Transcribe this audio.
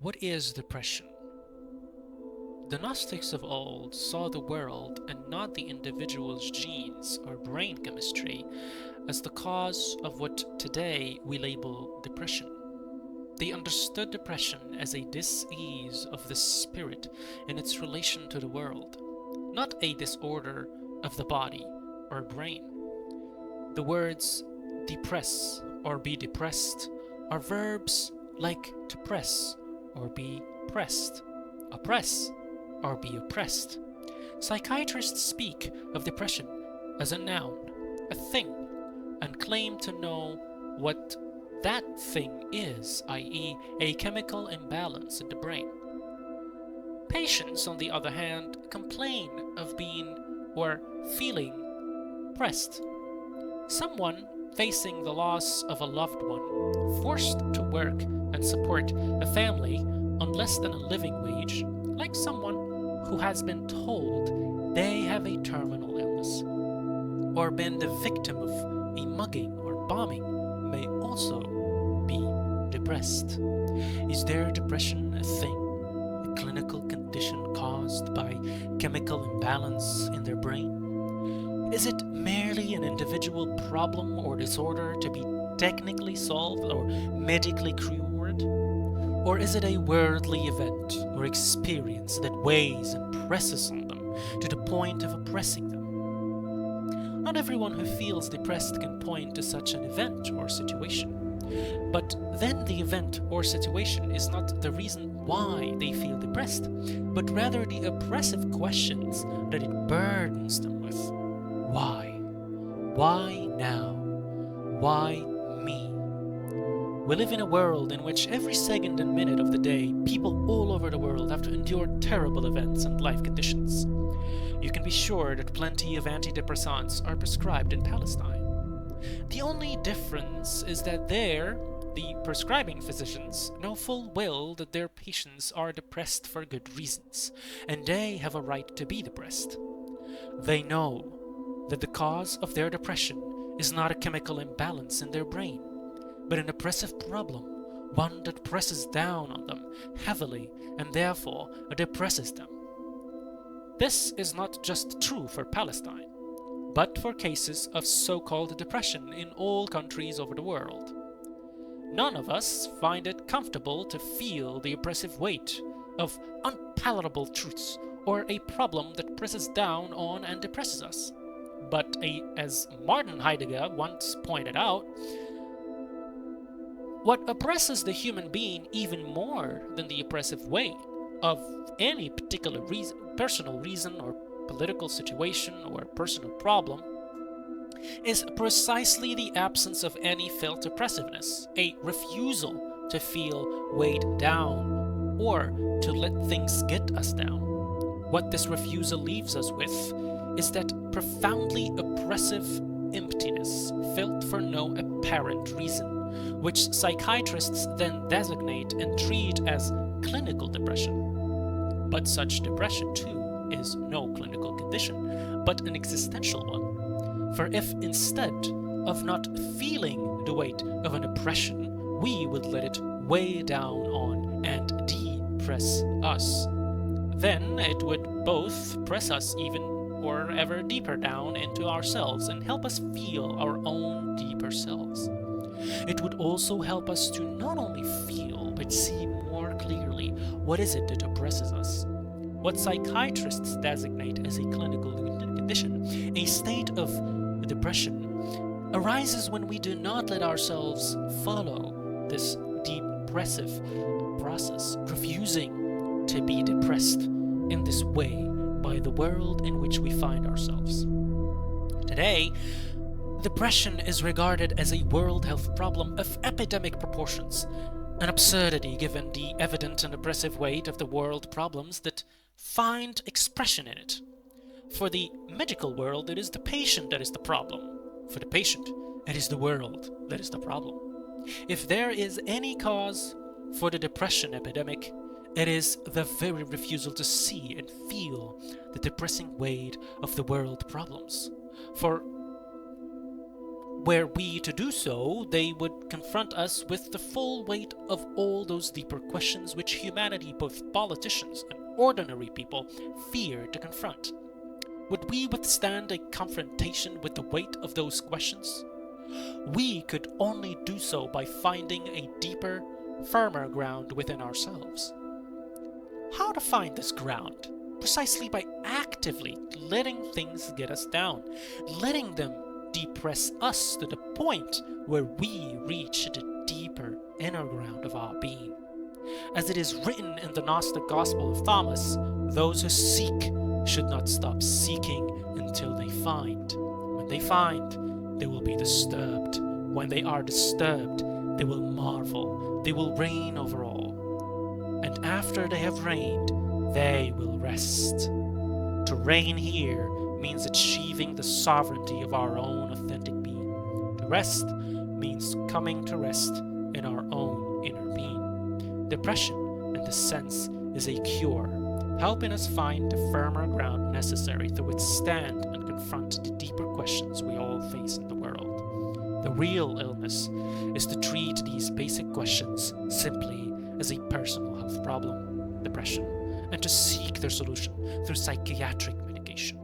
What is depression? The Gnostics of old saw the world and not the individual's genes or brain chemistry as the cause of what today we label depression. They understood depression as a dis-ease of the spirit in its relation to the world, not a disorder of the body or brain. The words depress or be depressed are verbs like to press or be pressed, oppress or be oppressed. Psychiatrists speak of depression as a noun, a thing, and claim to know what that thing is, i.e., a chemical imbalance in the brain. Patients, on the other hand, complain of being or feeling pressed. Someone facing the loss of a loved one, forced to work and support a family on less than a living wage, like someone who has been told they have a terminal illness, or been the victim of a mugging or bombing, may also be depressed. Is their depression a thing, a clinical condition caused by chemical imbalance in their brain? Is it merely an individual problem or disorder to be technically solved or medically cured? Or is it a worldly event or experience that weighs and presses on them to the point of oppressing them? Not everyone who feels depressed can point to such an event or situation. But then the event or situation is not the reason why they feel depressed, but rather the oppressive questions that it burdens them with. Why? Why now? Why me? We live in a world in which every second and minute of the day, people all over the world have to endure terrible events and life conditions. You can be sure that plenty of antidepressants are prescribed in Palestine. The only difference is that there, the prescribing physicians know full well that their patients are depressed for good reasons, and they have a right to be depressed. They know that the cause of their depression is not a chemical imbalance in their brain, but an oppressive problem, one that presses down on them heavily and therefore depresses them. This is not just true for Palestine, but for cases of so-called depression in all countries over the world. None of us find it comfortable to feel the oppressive weight of unpalatable truths or a problem that presses down on and depresses us. But as Martin Heidegger once pointed out, what oppresses the human being even more than the oppressive weight of any particular personal reason or political situation or personal problem is precisely the absence of any felt oppressiveness, a refusal to feel weighed down or to let things get us down. What this refusal leaves us with is that profoundly oppressive emptiness felt for no apparent reason, which psychiatrists then designate and treat as clinical depression. But such depression, too, is no clinical condition, but an existential one. For if instead of not feeling the weight of an oppression, we would let it weigh down on and depress us, then it would both press us even or ever deeper down into ourselves and help us feel our own deeper selves. It would also help us to not only feel but see more clearly what is it that oppresses us. What psychiatrists designate as a clinical condition, a state of depression, arises when we do not let ourselves follow this depressive process, refusing to be depressed in this way by the world in which we find ourselves. Today, depression is regarded as a world health problem of epidemic proportions, an absurdity given the evident and oppressive weight of the world problems that find expression in it. For the medical world, it is the patient that is the problem. For the patient, it is the world that is the problem. If there is any cause for the depression epidemic, it is the very refusal to see and feel the depressing weight of the world problems. For Were we to do so, they would confront us with the full weight of all those deeper questions which humanity, both politicians and ordinary people, fear to confront. Would we withstand a confrontation with the weight of those questions? We could only do so by finding a deeper, firmer ground within ourselves. How to find this ground? Precisely by actively letting things get us down, letting them depress us to the point where we reach the deeper inner ground of our being. As it is written in the Gnostic Gospel of Thomas, those who seek should not stop seeking until they find. When they find, they will be disturbed. When they are disturbed, they will marvel. They will reign over all. And after they have reigned, they will rest. To reign here means achieving the sovereignty of our own authentic being. To rest means coming to rest in our own inner being. Depression, in this sense, is a cure, helping us find the firmer ground necessary to withstand and confront the deeper questions we all face in the world. The real illness is to treat these basic questions simply as a personal health problem, depression, and to seek their solution through psychiatric medication.